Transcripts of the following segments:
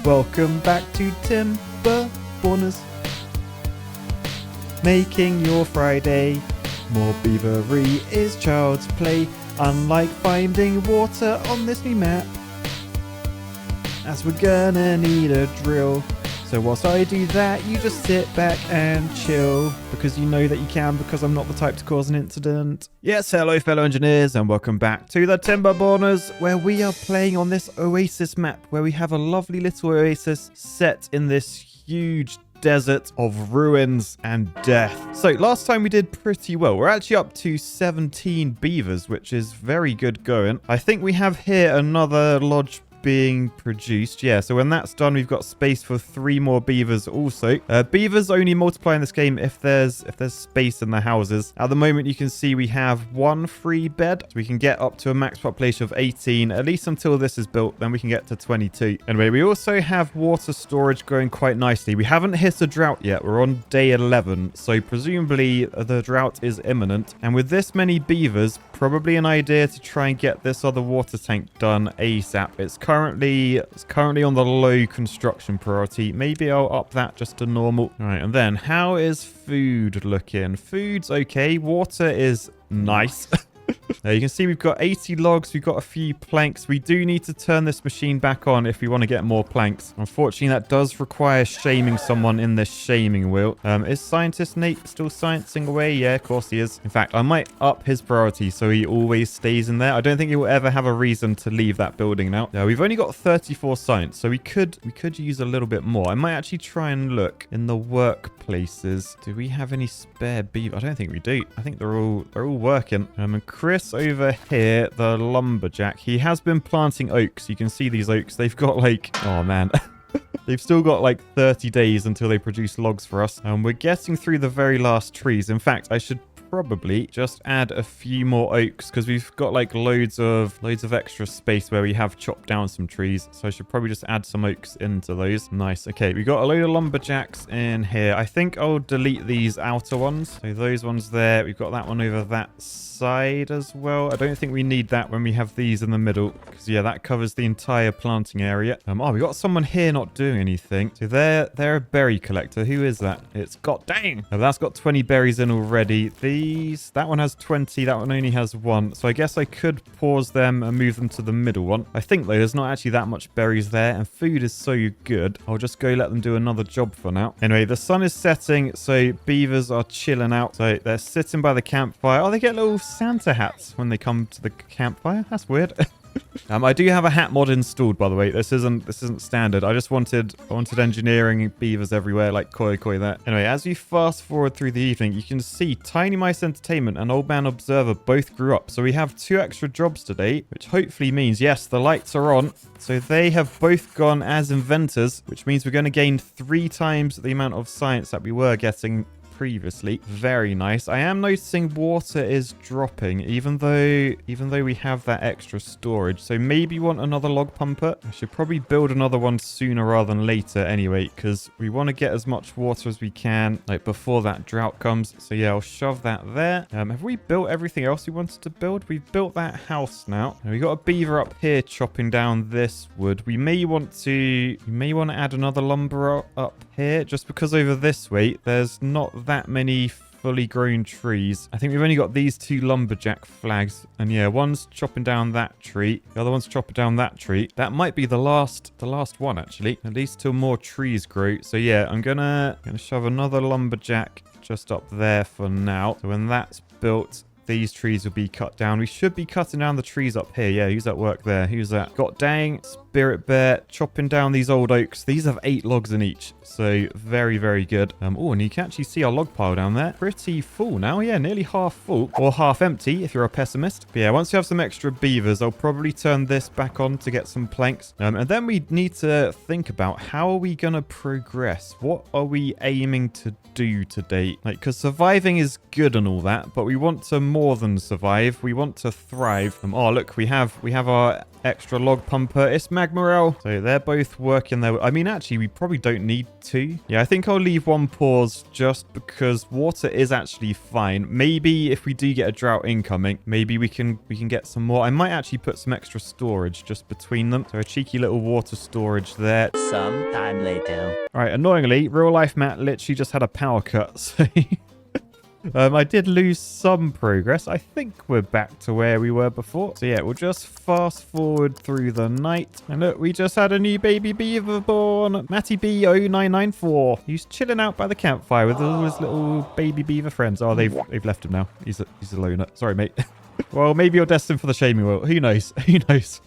Welcome back to Timberborners. Making your Friday more beavery is child's play, unlike finding water on this new map. As we're gonna need a drill. So whilst I do that, you just sit back and chill, because you know that you can, because I'm not the type to cause an incident. Yes, hello fellow engineers, and welcome back to the Timberborners, where we are playing on this oasis map, where we have a lovely little oasis set in this huge desert of ruins and death. So last time we did pretty well. We're actually up to 17 beavers, which is very good going. I think we have here another lodge being produced. Yeah, so when that's done, we've got space for 3 more beavers also. Beavers only multiply in this game if there's space in the houses. At the moment, you can see we have 1 free bed, so we can get up to a max population of 18, at least until this is built. Then we can get to 22. Anyway, we also have water storage going quite nicely. We haven't hit a drought yet. We're on day 11, so presumably the drought is imminent. And with this many beavers, probably an idea to try and get this other water tank done ASAP. It's currently on the low construction priority. Maybe I'll up that just to normal. All right, and then how is food looking? Food's okay. Water is nice. Now you can see we've got 80 logs, we've got a few planks. We do need to turn this machine back on if we want to get more planks. Unfortunately, that does require shaming someone in this shaming wheel. Is Scientist Nate still sciencing away? Yeah, of course he is. In fact, I might up his priority so he always stays in there. I don't think he will ever have a reason to leave that building now. Now we've only got 34 science, so we could use a little bit more. I might actually try and look in the workplaces. Do we have any spare beaver? I don't think we do. I think they're all working. And Chris over here, the lumberjack, he has been planting oaks. You can see these oaks. They've got like, oh man. They've still got like 30 days until they produce logs for us. And we're getting through the very last trees. In fact, I should probably just add a few more oaks, because we've got like loads of extra space where we have chopped down some trees. So I should probably just add some oaks into those. Nice. Okay, we got a load of lumberjacks in here. I think I'll delete these outer ones. So those ones there. We've got that one over that side as well. I don't think we need that when we have these in the middle, because yeah, that covers the entire planting area. Oh, we got someone here not doing anything. So they're a berry collector. Who is that? It's got, dang, oh, that's got 20 berries in already. That one has 20, that one only has 1. So I guess I could pause them and move them to the middle one. I think though there's not actually that much berries there, and food is so good. I'll just go let them do another job for now. Anyway, the sun is setting, so beavers are chilling out. So they're sitting by the campfire. Oh, they get little Santa hats when they come to the campfire. That's weird. I do have a hat mod installed, by the way. This isn't standard. I wanted engineering beavers everywhere, like koi there. Anyway, as you fast forward through the evening, you can see Tiny Mice Entertainment and Old Man Observer both grew up. So we have 2 extra jobs today, which hopefully means, yes, the lights are on. So they have both gone as inventors, which means we're going to gain 3 times the amount of science that we were getting previously. Very nice. I am noticing water is dropping, even though we have that extra storage. So maybe want another log pumper. I should probably build another one sooner rather than later anyway, because we want to get as much water as we can, like before that drought comes. So yeah, I'll shove that there. Have we built everything else we wanted to build? We've built that house now. And we got a beaver up here chopping down this wood. We may want to add another lumber up here, just because over this way there's not that many fully grown trees. I think we've only got these 2 lumberjack flags, and yeah, one's chopping down that tree, the other one's chopping down that tree. That might be the last one actually, at least till more trees grow. So yeah, I'm gonna shove another lumberjack just up there for now. So when that's built, these trees will be cut down. We should be cutting down the trees up here. Yeah, who's at work there? Who's that? Got dang Spirit Bear chopping down these old oaks. These have 8 logs in each, so very, very good. Oh, and you can actually see our log pile down there. Pretty full now. Yeah, nearly half full, or half empty if you're a pessimist. But yeah, once you have some extra beavers, I'll probably turn this back on to get some planks. And then we need to think about how are we going to progress? What are we aiming to do today? Like, because surviving is good and all that, but we want to more than survive. We want to thrive. Oh, look, we have our extra log pumper. It's Magmarel. So they're both working there. I mean, actually, we probably don't need to. Yeah, I think I'll leave one pause just because water is actually fine. Maybe if we do get a drought incoming, maybe we can get some more. I might actually put some extra storage just between them. So a cheeky little water storage there. Sometime later. All right, annoyingly, real life Matt literally just had a power cut. So I did lose some progress. I think we're back to where we were before. So yeah, we'll just fast forward through the night. And look, we just had a new baby beaver born. Matty B0994. He's chilling out by the campfire with all his little baby beaver friends. Oh, they've left him now. He's a loner. Sorry, mate. Well, maybe you're destined for the shaming wheel. Who knows? Who knows?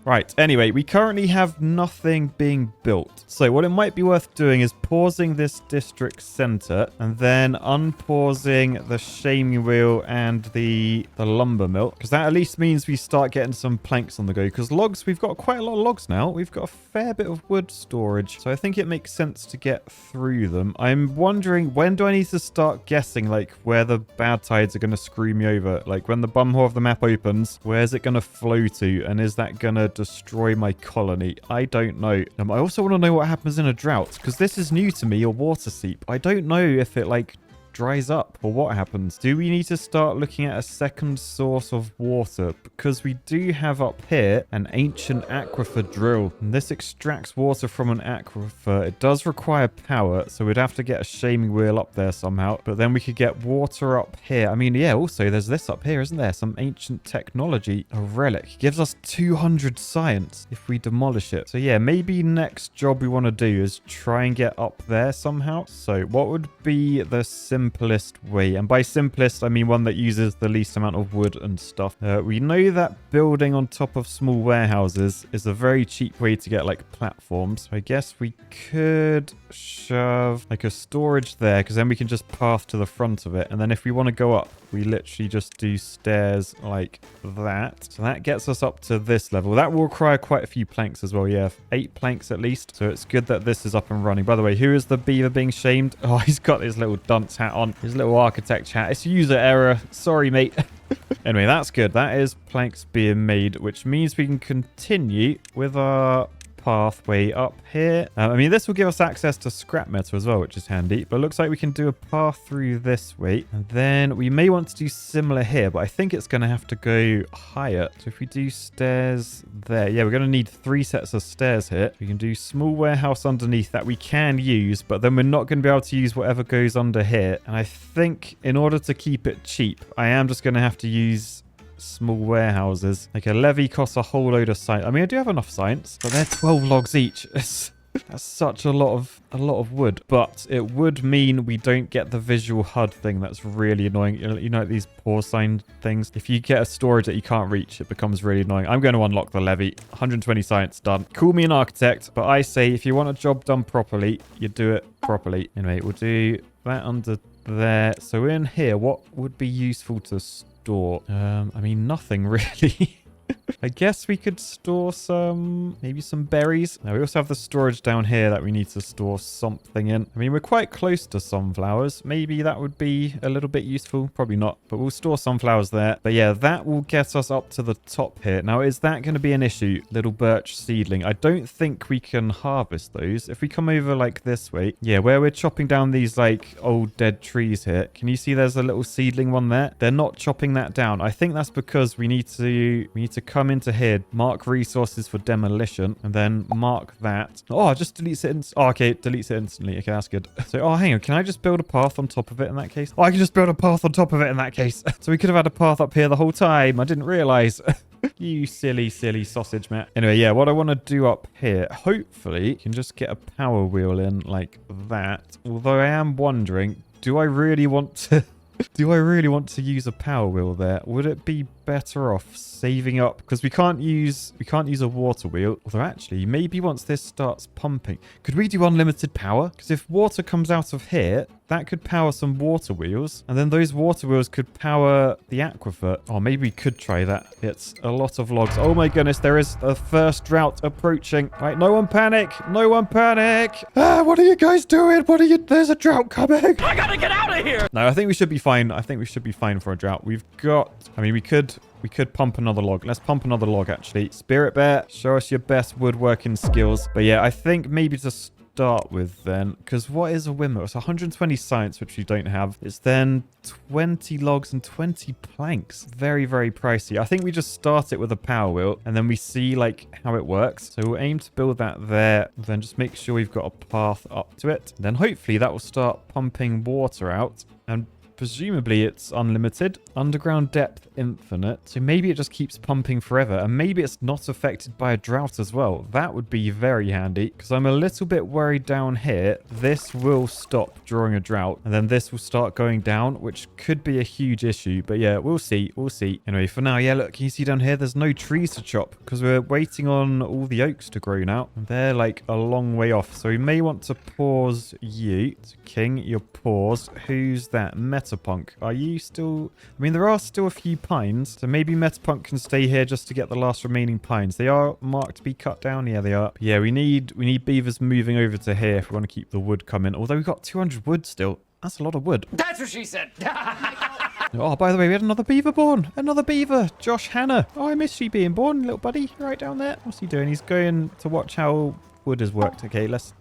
Right, anyway, we currently have nothing being built. So what it might be worth doing is pausing this district center and then unpausing the shaming wheel and the lumber mill. Because that at least means we start getting some planks on the go. Because logs, we've got quite a lot of logs now. We've got a fair bit of wood storage. So I think it makes sense to get through them. I'm wondering, when do I need to start guessing, like, where the bad tides are going to screw me over? Like, when the bumhole of the map opens, where's it going to flow to? And is that going to destroy my colony? I don't know. I also want to know what happens in a drought, because this is new to me, a water seep. I don't know if it like dries up or what happens. Do we need to start looking at a second source of water? Because we do have up here an ancient aquifer drill, and this extracts water from an aquifer. It does require power, so we'd have to get a shaming wheel up there somehow, but then we could get water up here. I mean, yeah, also there's this up here, isn't there? Some ancient technology, a relic. Gives us 200 science if we demolish it. So yeah, maybe next job we want to do is try and get up there somehow. So what would be the simplest way? And by simplest, I mean one that uses the least amount of wood and stuff. We know that building on top of small warehouses is a very cheap way to get like platforms. So I guess we could shove like a storage there, because then we can just path to the front of it. And then if we want to go up, we literally just do stairs like that. So that gets us up to this level. That will require quite a few planks as well. Yeah, 8 planks at least. So it's good that this is up and running. By the way, who is the beaver being shamed? Oh, he's got his little dunce hat on. His little architect hat. It's user error. Sorry, mate. Anyway, that's good. That is planks being made, which means we can continue with our pathway up here. I mean, this will give us access to scrap metal as well, which is handy, but it looks like we can do a path through this way, and then we may want to do similar here, but I think it's going to have to go higher. So if we do stairs there, yeah, we're going to need 3 sets of stairs here. We can do small warehouse underneath that we can use, but then we're not going to be able to use whatever goes under here. And I think in order to keep it cheap, I am just going to have to use small warehouses. Like a levy costs a whole load of science. I mean, I do have enough science, but they're 12 logs each. That's such a lot of wood, but it would mean we don't get the visual HUD thing. That's really annoying. You know, these pause sign things. If you get a storage that you can't reach, it becomes really annoying. I'm going to unlock the levy. 120 science done. Call me an architect, but I say if you want a job done properly, you do it properly. Anyway, we'll do that under there. So in here, what would be useful to store? I mean, nothing really. I guess we could store maybe some berries. Now, we also have the storage down here that we need to store something in. I mean, we're quite close to sunflowers. Maybe that would be a little bit useful. Probably not, but we'll store sunflowers there. But yeah, that will get us up to the top here. Now, is that going to be an issue? Little birch seedling. I don't think we can harvest those. If we come over like this way, yeah, where we're chopping down these like old dead trees here, can you see there's a little seedling one there? They're not chopping that down. I think that's because we need to come into here, mark resources for demolition, and then mark that. Oh, it just deletes it. Oh, okay, it deletes it instantly. Okay, that's good. So, oh, hang on. Can I just build a path on top of it in that case? Oh, I can just build a path on top of it in that case. So we could have had a path up here the whole time. I didn't realize. You silly sausage, Matt. Anyway, yeah, what I want to do up here, hopefully, you can just get a power wheel in like that. Although I am wondering, do I really want to... Do I really want to use a power wheel there? Would it be better off saving up? Because we can't use a water wheel. Although actually, maybe once this starts pumping, could we do unlimited power? Because if water comes out of here, that could power some water wheels, and then those water wheels could power the aquifer. Oh, maybe we could try that. It's a lot of logs. Oh my goodness, there is the first drought approaching. Right, no one panic. No one panic. Ah, what are you guys doing? There's a drought coming. I gotta get out of here. No, I think we should be fine. I think we should be fine for a drought. We've got, I mean, we could We could pump another log. Let's pump another log, actually. Spirit Bear, show us your best woodworking skills. But yeah, I think maybe to start with then, because what is a windmill? It's 120 science, which we don't have. It's then 20 logs and 20 planks. Very, very pricey. I think we just start it with a power wheel and then we see like how it works. So we'll aim to build that there, then just make sure we've got a path up to it. Then hopefully that will start pumping water out, and presumably it's unlimited. Underground depth infinite. So maybe it just keeps pumping forever. And maybe it's not affected by a drought as well. That would be very handy, because I'm a little bit worried down here. This will stop during a drought, and then this will start going down, which could be a huge issue. But yeah, we'll see. We'll see. Anyway, for now, yeah, look, can you see down here? There's no trees to chop because we're waiting on all the oaks to grow now. And they're like a long way off. So we may want to pause you. So King, you're paused. Who's that? Metapunk. Are you still... I mean, there are still a few pines, so maybe Metapunk can stay here just to get the last remaining pines. They are marked to be cut down. Yeah, they are. But yeah, we need beavers moving over to here if we want to keep the wood coming. Although we've got 200 wood still. That's a lot of wood. That's what she said. Oh, by the way, we had another beaver born. Another beaver. Josh Hanna. Oh, I miss you being born, little buddy. Right down there. What's he doing? He's going to watch how wood has worked. Okay, let's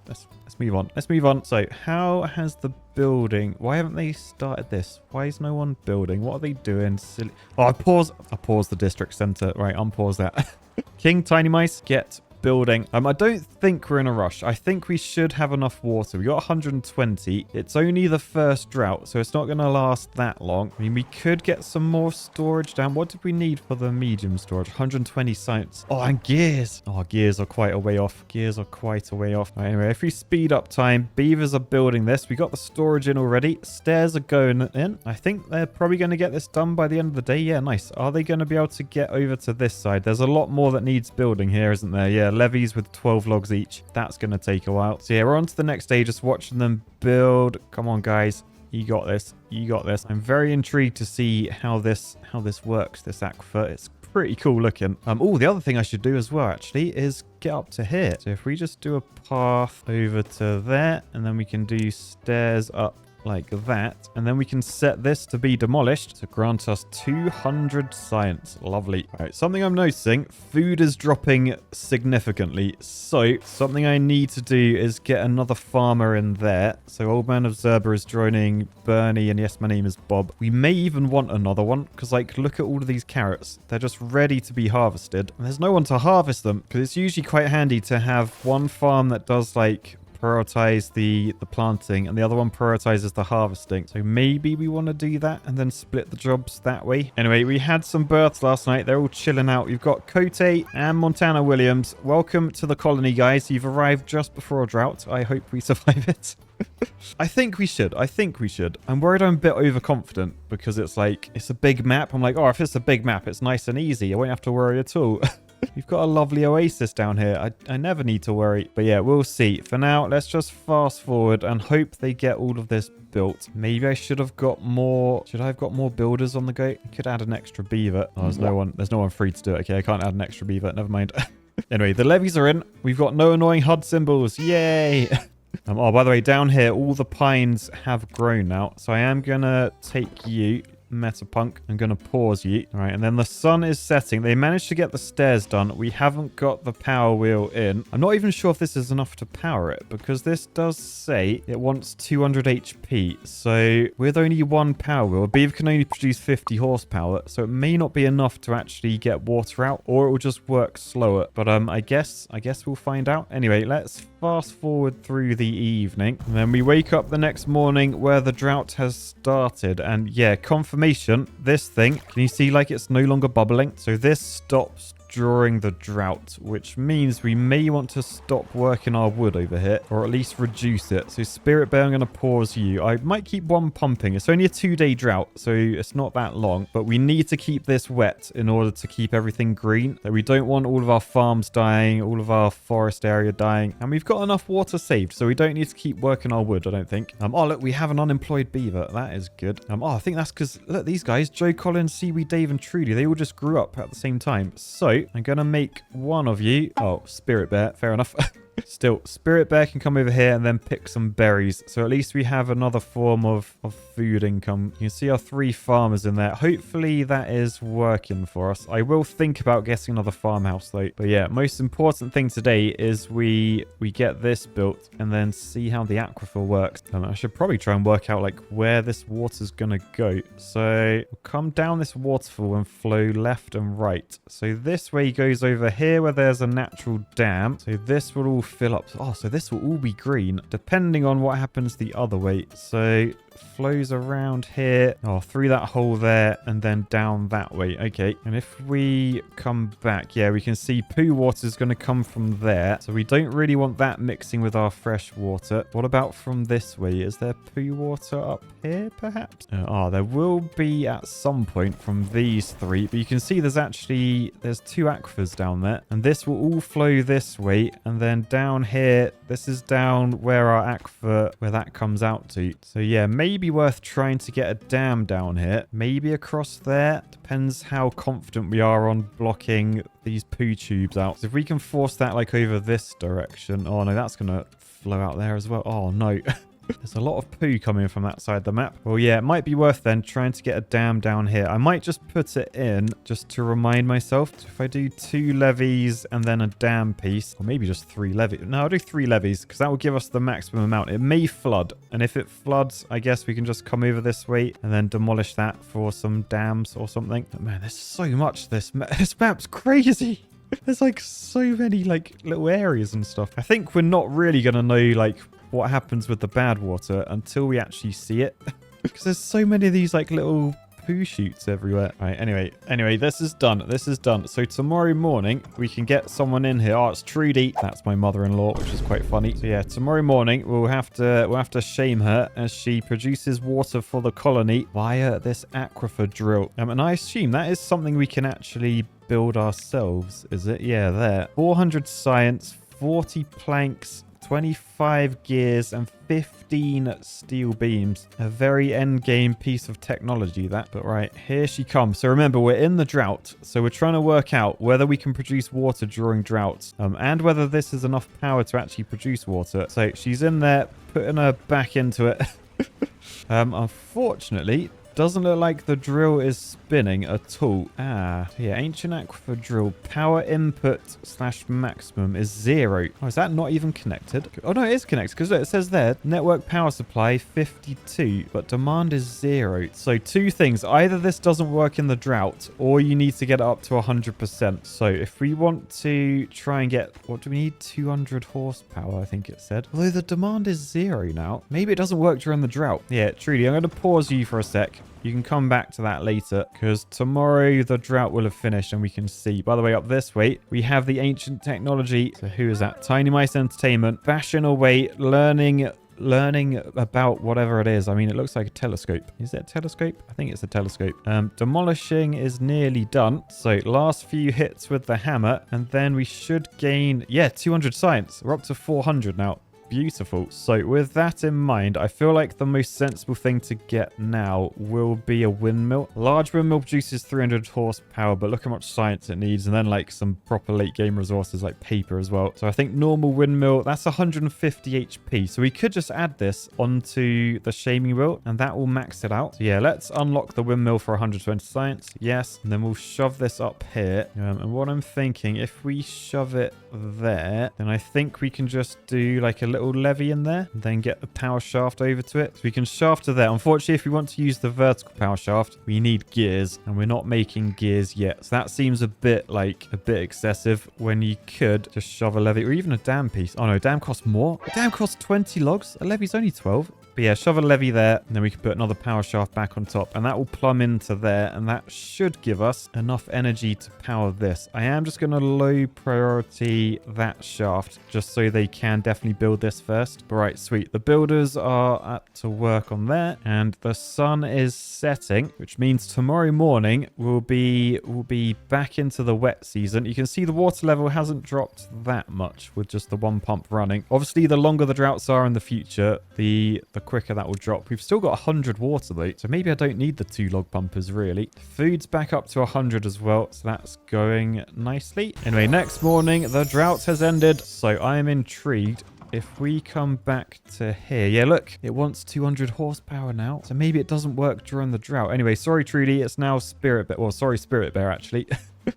move on. Let's move on. So, how has the building... Why haven't they started this? Why is no one building? What are they doing? Silly... Oh, I pause the district center. Right, unpause that. King, Tiny Mice, get building. I don't think we're in a rush. I think we should have enough water. We got 120. It's only the first drought, so it's not going to last that long. I mean, we could get some more storage down. What did we need for the medium storage? 120 science. Oh, and gears. Oh, gears are quite a way off. Gears are quite a way off. Right, anyway, if we speed up time, beavers are building this. We got the storage in already. Stairs are going in. I think they're probably going to get this done by the end of the day. Yeah, nice. Are they going to be able to get over to this side? There's a lot more that needs building here, isn't there? Yeah, levees with 12 logs each. That's going to take a while. So yeah, we're on to the next day, just watching them build. Come on, guys. You got this. You got this. I'm very intrigued to see how this works, this aquifer. It's pretty cool looking. Oh, the other thing I should do as well, actually, is get up to here. So if we just do a path over to there, and then we can do stairs up like that, and then we can set this to be demolished to grant us 200 science. Lovely. All right, something I'm noticing, food is dropping significantly, so something I need to do is get another farmer in there. So Old Man of Zerba is joining Bernie, and yes, my name is Bob. We may even want another one, because like, look at all of these carrots. They're just ready to be harvested, and there's no one to harvest them, because it's usually quite handy to have one farm that does like prioritize the planting, and the other one prioritizes the harvesting. So maybe we want to do that and then split the jobs that way. Anyway, we had some births last night. They're all chilling out. We've got Cote and Montana Williams. Welcome to the colony, guys. You've arrived just before a drought. I hope we survive it. I think we should. I'm worried I'm a bit overconfident because it's like, it's a big map. I'm like, oh, if it's a big map, it's nice and easy. I won't have to worry at all. We've got a lovely oasis down here. I never need to worry. But yeah, we'll see. For now, let's just fast forward and hope they get all of this built. Maybe I should have got more... Should I have got more builders on the go? I could add an extra beaver. Oh, there's no one free to do it. Okay, I can't add an extra beaver. Never mind. Anyway, the levees are in. We've got no annoying HUD symbols. Yay! Oh, by the way, down here, all the pines have grown now. So I am going to take you... Metapunk. I'm going to pause you. All right, and then the sun is setting. They managed to get the stairs done. We haven't got the power wheel in. I'm not even sure if this is enough to power it, because this does say it wants 200 HP. So with only one power wheel, a beaver can only produce 50 horsepower, so it may not be enough to actually get water out, or it will just work slower. But I guess we'll find out. Anyway, let's fast forward through the evening, and then we wake up the next morning where the drought has started. And yeah, confirmation, this thing, can you see like it's no longer bubbling? So this stops during the drought, which means we may want to stop working our wood over here, or at least reduce it. So Spirit Bear, I'm going to pause you. I might keep one pumping. It's only a 2-day drought, so it's not that long, but we need to keep this wet in order to keep everything green. So we don't want all of our farms dying, all of our forest area dying, and we've got enough water saved, so we don't need to keep working our wood, I don't think. Oh, look, we have an unemployed beaver. That is good. Oh, I think that's because, look, these guys, Joe, Collins, Seaweed, Dave, and Trudy, they all just grew up at the same time. So I'm going to make one of you. Oh, Spirit Bear. Fair enough. Still, Spirit Bear can come over here and then pick some berries. So at least we have another form of food income. You can see our 3 farmers in there. Hopefully that is working for us. I will think about getting another farmhouse though. But yeah, most important thing today is we get this built and then see how the aquifer works. I should probably try and work out like where this water's going to go. So we'll come down this waterfall and flow left and right. So this way goes over here where there's a natural dam. So this will all fill up. Oh, so this will all be green depending on what happens the other way. So flows around here, through that hole there and then down that way. Okay, and if we come back, yeah, we can see poo water is going to come from there, so we don't really want that mixing with our fresh water. What about from this way? Is there poo water up here perhaps? There will be at some point from these 3, but you can see there's 2 aquifers down there, and this will all flow this way, and then down here, this is down where our aquifer, where that comes out to. So yeah, maybe worth trying to get a dam down here. Maybe across there. Depends how confident we are on blocking these poo tubes out. So if we can force that like over this direction. Oh no, that's going to flow out there as well. Oh no. There's a lot of poo coming from that side of the map. Well, yeah, it might be worth then trying to get a dam down here. I might just put it in just to remind myself. So if I do 2 levees and then a dam piece, or maybe just 3 levees. No, I'll do 3 levees because that will give us the maximum amount. It may flood. And if it floods, I guess we can just come over this way and then demolish that for some dams or something. But man, there's so much. This map's crazy. There's like so many like little areas and stuff. I think we're not really going to know like what happens with the Badwater until we actually see it. Because there's so many of these like little poo shoots everywhere. Right, anyway, this is done. So tomorrow morning, we can get someone in here. Oh, it's Trudy. That's my mother-in-law, which is quite funny. So yeah, tomorrow morning, we'll have to shame her as she produces water for the colony via this aquifer drill. And I assume that is something we can actually build ourselves, is it? Yeah, there. 400 science, 40 planks, 25 gears and 15 steel beams. A very end game piece of technology that. But right, here she comes. So remember, we're in the drought. So we're trying to work out whether we can produce water during droughts and whether this is enough power to actually produce water. So she's in there, putting her back into it. Unfortunately, doesn't look like the drill is spinning at all. So yeah, ancient aquifer drill. Power input / maximum is 0. Oh, is that not even connected? Oh no, it is connected because look, it says there, network power supply 52, but demand is 0. So 2 things. Either this doesn't work in the drought or you need to get it up to 100%. So if we want to try and get, what do we need? 200 horsepower, I think it said. Although the demand is 0 now. Maybe it doesn't work during the drought. Yeah, Trudy, I'm going to pause you for a sec. You can come back to that later because tomorrow the drought will have finished and we can see. By the way, up this way, we have the ancient technology. So who is that? Tiny Mice Entertainment. Bashing away, learning about whatever it is. I mean, it looks like a telescope. Is it a telescope? I think it's a telescope. Demolishing is nearly done. So last few hits with the hammer and then we should gain, 200 science. We're up to 400 now. Beautiful. So with that in mind, I feel like the most sensible thing to get now will be a windmill. Large windmill produces 300 horsepower, but look how much science it needs. And then like some proper late game resources like paper as well. So I think normal windmill, that's 150 HP. So we could just add this onto the shaming wheel and that will max it out. So yeah, let's unlock the windmill for 120 science. Yes. And then we'll shove this up here. And what I'm thinking, if we shove it there, then I think we can just do like a little levy in there and then get the power shaft over to it. So we can shaft to there. Unfortunately, if we want to use the vertical power shaft, we need gears and we're not making gears yet. So that seems a bit excessive when you could just shove a levy or even a dam piece. Oh no, dam costs more. A dam costs 20 logs. A levy's only 12. But yeah, shove a levy there, and then we can put another power shaft back on top, and that will plumb into there, and that should give us enough energy to power this. I am just going to low priority that shaft, just so they can definitely build this first. But right, sweet. The builders are up to work on that, and the sun is setting, which means tomorrow morning we'll be back into the wet season. You can see the water level hasn't dropped that much with just the one pump running. Obviously, the longer the droughts are in the future, the the quicker that will drop. We've still got 100 water though, so maybe I don't need the 2 log pumpers really. Food's back up to 100 as well, so that's going nicely. Anyway, next morning, the drought has ended, so I am intrigued. If we come back to here, yeah, look, it wants 200 horsepower now. So maybe it doesn't work during the drought. Anyway, sorry, Trudy, it's now Spirit Bear. Well, sorry, Spirit Bear, actually.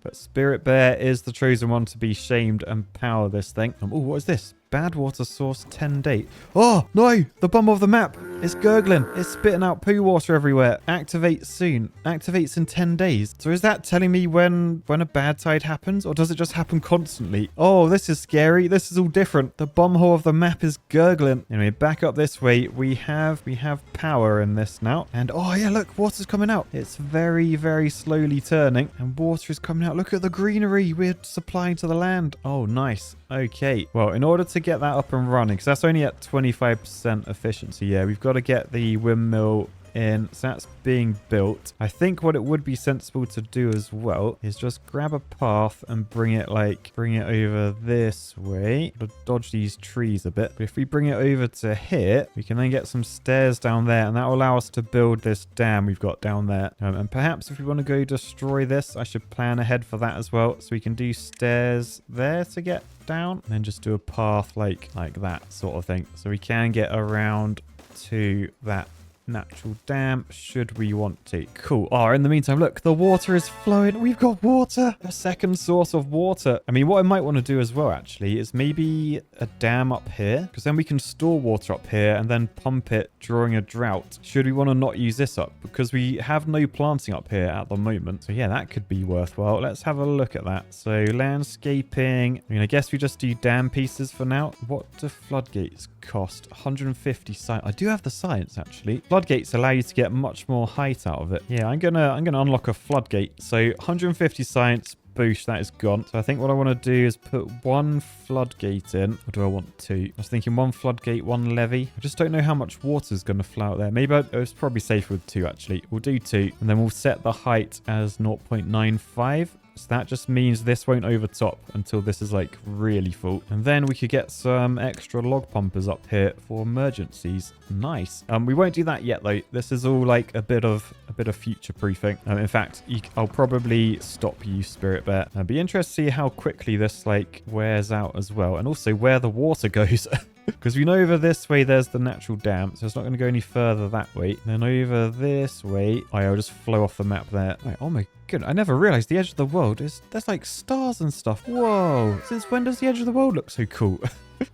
But Spirit Bear is the chosen one to be shamed and power this thing. Oh, what is this? Badwater source 10 date. Oh, no, the bum of the map. It's gurgling. It's spitting out poo water everywhere. Activate soon. Activates in 10 days. So is that telling me when a bad tide happens, or does it just happen constantly? Oh, this is scary. This is all different. The bumhole of the map is gurgling. Anyway, back up this way. We have power in this now. And oh yeah, look, water's coming out. It's very, very slowly turning, and water is coming out. Look at the greenery we're supplying to the land. Oh, nice. Okay. Well, in order to get that up and running, because that's only at 25% efficiency, yeah, we've got to get the windmill in. So that's being built. I think what it would be sensible to do as well is just grab a path and bring it over this way to dodge these trees a bit. But if we bring it over to here, we can then get some stairs down there, and that will allow us to build this dam we've got down there. And perhaps if we want to go destroy this, I should plan ahead for that as well. So we can do stairs there to get down, and then just do a path like that sort of thing. So we can get around to that natural dam should we want to. Cool. Oh, in the meantime, look, the water is flowing. We've got water, a second source of water. I mean, what I might want to do as well actually is maybe a dam up here, because then we can store water up here and then pump it during a drought should we want to not use this up, because we have no planting up here at the moment. So yeah, that could be worthwhile. Let's have a look at that. So landscaping, I mean, I guess we just do dam pieces for now. What do floodgates cost? 150 science. I do have the science actually. Floodgates allow you to get much more height out of it. Yeah, I'm gonna unlock a floodgate. So 150 science. Boosh, that is gone. So I think what I want to do is put 1 floodgate in. Or do I want 2? I was thinking 1 floodgate, 1 levee. I just don't know how much water is going to flow out there. Maybe it's probably safer with 2 actually. We'll do 2, and then we'll set the height as 0.95. So that just means this won't overtop until this is like really full. And then we could get some extra log pumpers up here for emergencies. Nice. We won't do that yet though. This is all like a bit of future proofing. In fact, I'll probably stop you, Spirit Bear. I'd be interested to see how quickly this like wears out as well, and also where the water goes. Because we know over this way there's the natural dam, so it's not going to go any further that way. Then over this way, I'll just flow off the map there. Right, oh my goodness, I never realized the edge of the world there's like stars and stuff. Whoa, since when does the edge of the world look so cool?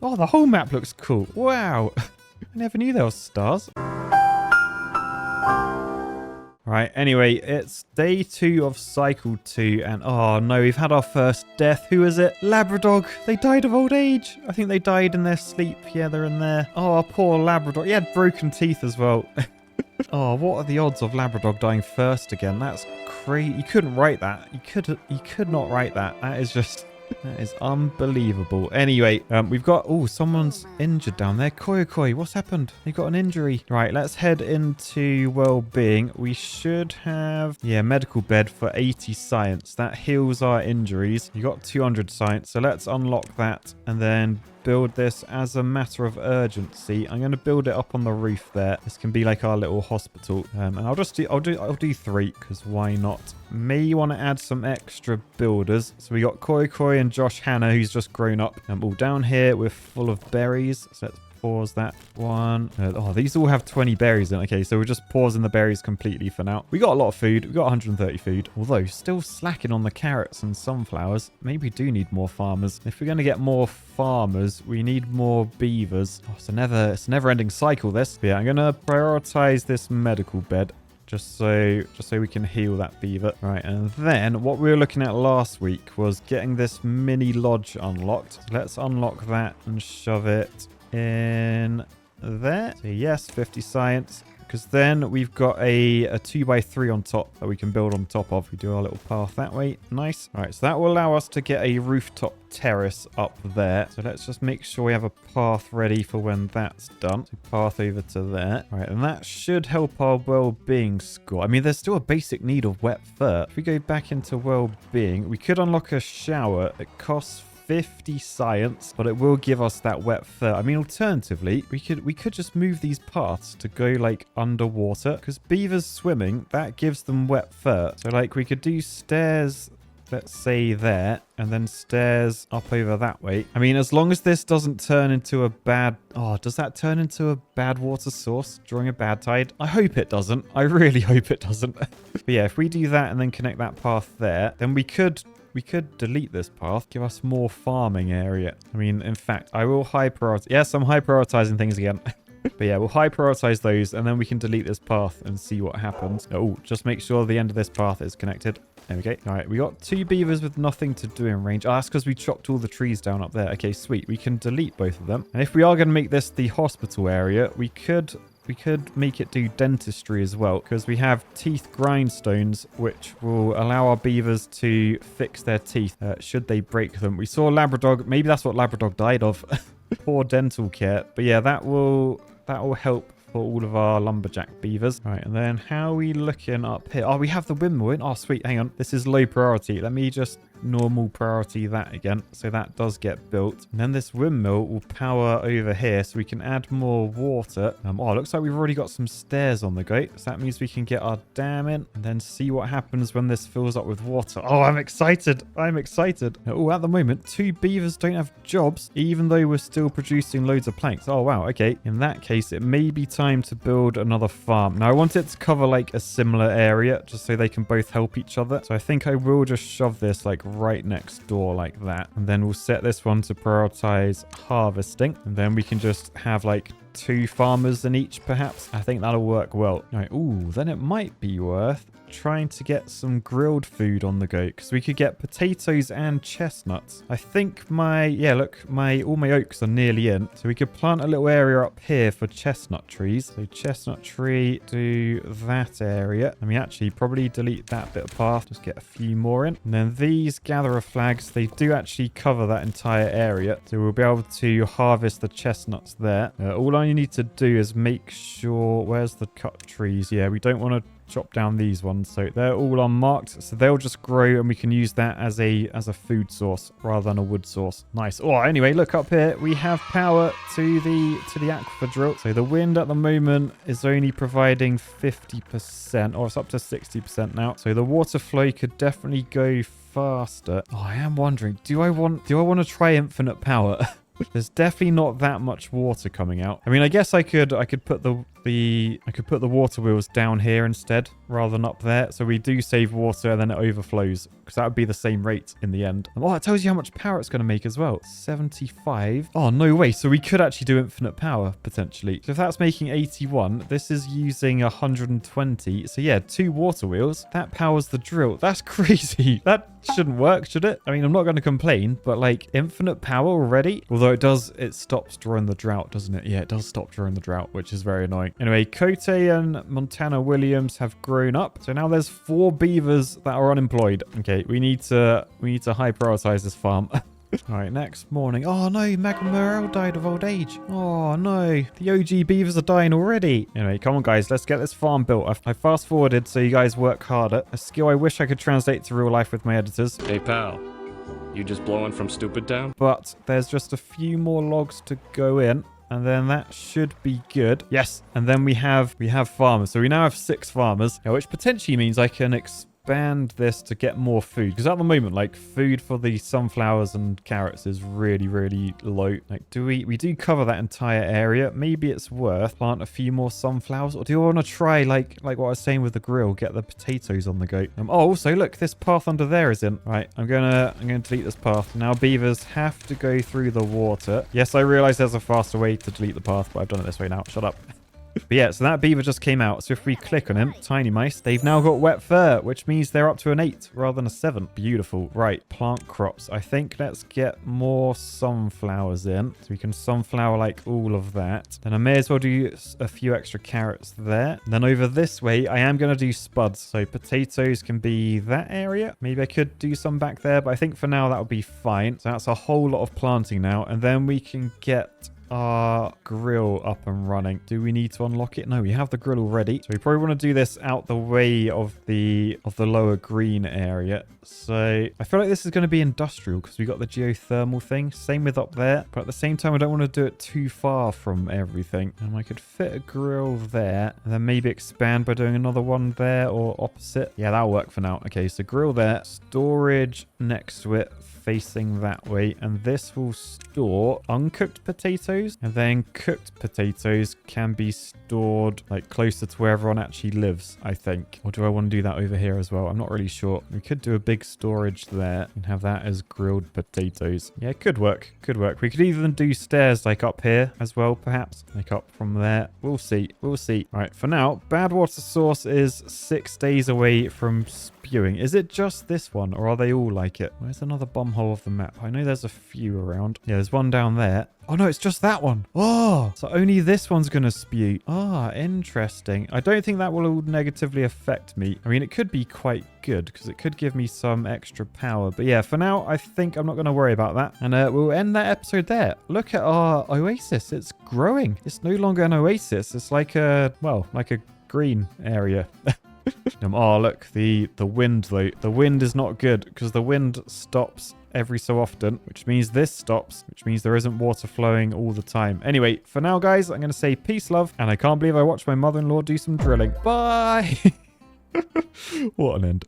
Oh, the whole map looks cool. Wow, I never knew there was stars. Right, anyway, it's day 2 of cycle 2, and oh no, we've had our first death. Who is it? Labrador. They died of old age. I think they died in their sleep. Yeah, they're in there. Oh, poor Labrador. He had broken teeth as well. Oh, what are the odds of Labrador dying first again? That's crazy. You couldn't write that. You could not write that. That is just... That is unbelievable. Anyway, we've got... Oh, someone's injured down there. Koi, what's happened? They got an injury. Right, let's head into well-being. We should have... Yeah, medical bed for 80 science. That heals our injuries. You got 200 science, so let's unlock that and then build this as a matter of urgency. I'm going to build it up on the roof there. This can be like our little hospital. And I'll do 3, because why not? May want to add some extra builders. So we got Koi and Josh Hannah, who's just grown up. All down here, we're full of berries. So let's pause that one. Oh, these all have 20 berries in. Okay, so we're just pausing the berries completely for now. We got a lot of food. We got 130 food. Although, still slacking on the carrots and sunflowers. Maybe we do need more farmers. If we're going to get more farmers, we need more beavers. Oh, it's a never-ending cycle, this. But yeah, I'm going to prioritize this medical bed. Just so we can heal that beaver. Right, and then what we were looking at last week was getting this mini lodge unlocked. So let's unlock that and shove it in there. So yes, 50 science. Because then we've got a 2x3 on top that we can build on top of. We do our little path that way. Nice. All right, so that will allow us to get a rooftop terrace up there. So let's just make sure we have a path ready for when that's done. So path over to there. All right, and that should help our well-being score. I mean, there's still a basic need of wet fur. If we go back into well-being, we could unlock a shower. It costs 50 science, but it will give us that wet fur. I mean, alternatively, we could just move these paths to go like underwater, because beavers swimming, that gives them wet fur. So like we could do stairs, let's say there, and then stairs up over that way. I mean, as long as this doesn't turn into a bad... Oh, does that turn into a bad water source during a bad tide? I hope it doesn't. I really hope it doesn't. But yeah, if we do that and then connect that path there, then we could delete this path, give us more farming area. I mean, in fact, I will high prioritize. Yes, I'm high prioritizing things again. But yeah, we'll high prioritize those, and then we can delete this path and see what happens. Oh, just make sure the end of this path is connected. There we go. All right, we got 2 beavers with nothing to do in range. Oh, that's because we chopped all the trees down up there. Okay, sweet. We can delete both of them. And if we are going to make this the hospital area, we could make it do dentistry as well, because we have teeth grindstones, which will allow our beavers to fix their teeth should they break them. We saw Labrador. Maybe that's what Labrador died of. Poor dental care. But yeah, that will help for all of our lumberjack beavers. All right, and then how are we looking up here? Oh, we have the windmill in. Oh, sweet. Hang on. This is low priority. Let me just normal priority that again. So that does get built. And then this windmill will power over here so we can add more water. Oh, it looks like we've already got some stairs on the go. So that means we can get our dam in and then see what happens when this fills up with water. Oh, I'm excited. I'm excited. Oh, at the moment, 2 beavers don't have jobs, even though we're still producing loads of planks. Oh, wow. Okay. In that case, it may be time to build another farm. Now, I want it to cover like a similar area just so they can both help each other. So I think I will just shove this like right next door like that, and then we'll set this one to prioritize harvesting, and then we can just have like 2 farmers in each perhaps. I think that'll work well. All right. Ooh, then it might be worth trying to get some grilled food on the go, because we could get potatoes and chestnuts. I think all my oaks are nearly in, so we could plant a little area up here for chestnut trees. So chestnut tree, do that area. I mean, actually probably delete that bit of path, just get a few more in. And then these gatherer flags, they do actually cover that entire area, so we'll be able to harvest the chestnuts there. All I need to do is make sure, where's the cut trees? Yeah, we don't want to chop down these ones, so they're all unmarked, so they'll just grow and we can use that as a food source rather than a wood source. Nice. Oh, anyway, look up here, we have power to the aquifer drill. So the wind at the moment is only providing 50%, or it's up to 60% now, so the water flow could definitely go faster. Oh, I am wondering, do I want to try infinite power? There's definitely not that much water coming out. I mean, I guess I could put the water wheels down here instead rather than up there, so we do save water and then it overflows, because that would be the same rate in the end. Oh, it tells you how much power it's going to make as well. 75. Oh, no way. So we could actually do infinite power potentially. So if that's making 81, this is using 120. So yeah, 2 water wheels. That powers the drill. That's crazy. That shouldn't work, should it? I mean, I'm not going to complain, but like infinite power already. Although it stops during the drought, doesn't it? Yeah, it does stop during the drought, which is very annoying. Anyway, Cote and Montana Williams have grown up. So now there's 4 beavers that are unemployed. Okay, we need to high prioritize this farm. All right, next morning. Oh no, Magma Morel died of old age. Oh no, the OG beavers are dying already. Anyway, come on guys, let's get this farm built. I fast forwarded so you guys work harder. A skill I wish I could translate to real life with my editors. Hey pal, you just blowing from stupid town? But there's just a few more logs to go in, and then that should be good. Yes, and then we have farmers. So we now have 6 farmers, which potentially means I can expand this to get more food, because at the moment, like, food for the sunflowers and carrots is really, really low. Like, we do cover that entire area. Maybe it's worth plant a few more sunflowers, or do I want to try like what I was saying with the grill, get the potatoes on the go? Oh, also look, this path under there is in. Right, I'm gonna delete this path. Now beavers have to go through the water. Yes, I realize there's a faster way to delete the path, but I've done it this way now. Shut up. But yeah, so that beaver just came out. So if we click on him, tiny mice, they've now got wet fur, which means they're up to an 8 rather than a 7. Beautiful. Right, plant crops. I think let's get more sunflowers in. So we can sunflower like all of that. Then I may as well do a few extra carrots there. And then over this way, I am going to do spuds. So potatoes can be that area. Maybe I could do some back there, but I think for now that would be fine. So that's a whole lot of planting now. And then we can get our grill up and running. Do we need to unlock it? No, we have the grill already. So we probably want to do this out the way of the lower green area. So I feel like this is going to be industrial because we got the geothermal thing. Same with up there. But at the same time, I don't want to do it too far from everything. And I could fit a grill there and then maybe expand by doing another one there or opposite. Yeah, that'll work for now. Okay, so grill there. Storage next to it, facing that way, and this will store uncooked potatoes, and then cooked potatoes can be stored like closer to where everyone actually lives, I think. Or do I want to do that over here as well? I'm not really sure. We could do a big storage there and have that as grilled potatoes. Yeah, it could work. Could work. We could even do stairs like up here as well, perhaps. Like up from there. We'll see. We'll see. All right, for now, Badwater source is 6 days away from spewing. Is it just this one, or are they all like it? Where's another bum hole of the map? I know there's a few around. Yeah, there's one down there. Oh no, it's just that one. Oh, so only this one's going to spew. Ah, interesting. I don't think that will negatively affect me. I mean, it could be quite good because it could give me some extra power. But yeah, for now, I think I'm not going to worry about that. And we'll end that episode there. Look at our oasis. It's growing. It's no longer an oasis. It's like a, well, like a green area. Oh, look, the wind, though. The wind is not good because the wind stops every so often, which means this stops, which means there isn't water flowing all the time. Anyway, for now, guys, I'm going to say peace, love, and I can't believe I watched my mother-in-law do some drilling. Bye! What an end.